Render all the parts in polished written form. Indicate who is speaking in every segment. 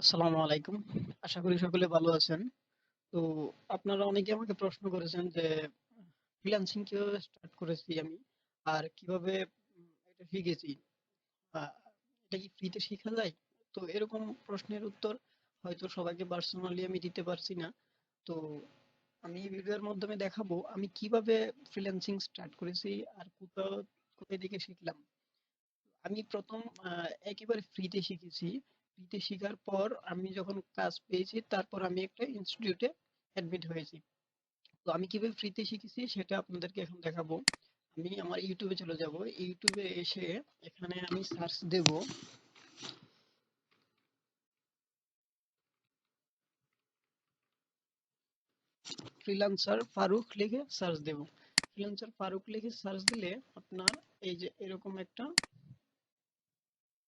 Speaker 1: আসসালামু আলাইকুম। আশা করি সকলে ভালো আছেন। তো আপনারা অনেকে আমাকে প্রশ্ন করেছেন যে ফ্রিল্যান্সিং কিভাবে স্টার্ট করেছি আমি আর কিভাবে এটা শিখেছি। আহ, এটা কি ফ্রিতে শেখা যায়? তো এরকম প্রশ্নের উত্তর হয়তো সবাইকে পার্সোনালি আমি দিতে পারছি না। তো আমি এই ভিডিওর মাধ্যমে দেখাবো আমি কিভাবে ফ্রিল্যান্সিং স্টার্ট করেছি আর কোথায় থেকে শিখলাম। আমি প্রথম একেবারে ফ্রিতে শিখেছি। ফ্রিতে শেখার পর আমি যখন কাজ পেয়েছি তারপর আমি একটা ইনস্টিটিউটে অ্যাডমিট হয়েছি। তো আমি কিভাবে ফ্রিতে শিখেছি সেটা আপনাদেরকে এখন দেখাবো। আমি আমার ইউটিউবে চলে যাব। ইউটিউবে এসে এখানে আমি সার্চ দেব ফ্রিল্যান্সার ফারুক লিখে সার্চ দেব। ফ্রিল্যান্সার ফারুক লিখে সার্চ দিলে আপনার এই যে এরকম একটা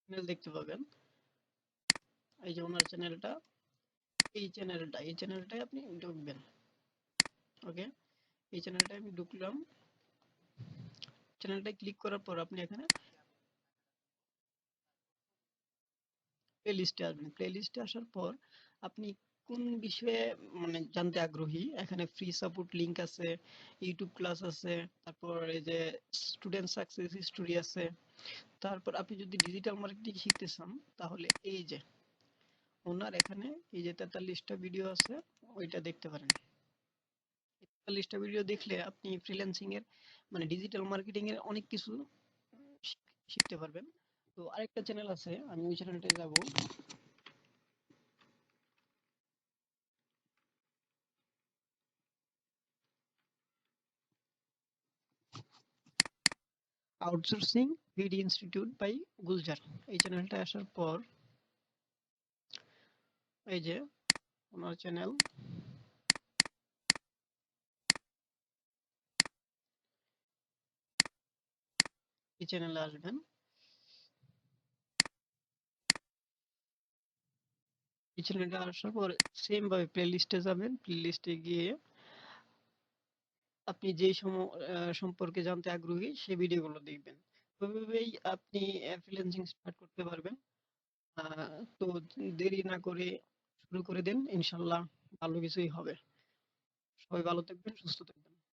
Speaker 1: চ্যানেল দেখতে পাবেন। এই যে ওনার চ্যানেলটা, এই চ্যানেলটায় আপনি ঢুকবেন। ওকে, এই চ্যানেলটায় আমি ঢুকলাম। চ্যানেলটায় ক্লিক করার পর আপনি এখানে প্লে লিস্টে আসবেন। প্লে লিস্টে আসার পর আপনি কোন বিষয়ে জানতে আগ্রহী, এখানে ফ্রি সাপোর্ট লিংক আছে, ইউটিউব ক্লাস আছে, তারপর এই যে স্টুডেন্ট সাকসেস স্টোরি আছে। তারপর আপনি যদি ডিজিটাল মার্কেটিং শিখতে চান তাহলে এই যে ওনার এখানে এই যে 43টা ভিডিও আছে, ওইটা দেখতে পারেন। 43টা ভিডিও দেখলে আপনি ফ্রিল্যান্সিং এর ডিজিটাল মার্কেটিং এর অনেক কিছু শিখতে পারবেন। তো আরেকটা চ্যানেল আছে, আমি ওই চ্যানেলটায় যাব। আউটসোর্সিং ভিডি ইনস্টিটিউট বাই গুলজার। এই চ্যানেলটা আসার পর এই যে ওনার চ্যানেল, এই চ্যানেলে আসবেন। এই চ্যানেলটা আসার পর সেম ভাবে প্লে লিস্টে যাবেন। প্লে লিস্টে গিয়ে আপনি যেই সম্পর্কে জানতে আগ্রহী সেই ভিডিওগুলো দেখবেন। ওইভাবেই আপনি ফ্রিল্যান্সিং স্টার্ট করতে পারবেন। তো দেরি না করে শুরু করে দেন, ইনশাল্লাহ ভালো কিছুই হবে। সবাই ভালো থাকবেন, সুস্থ থাকবেন।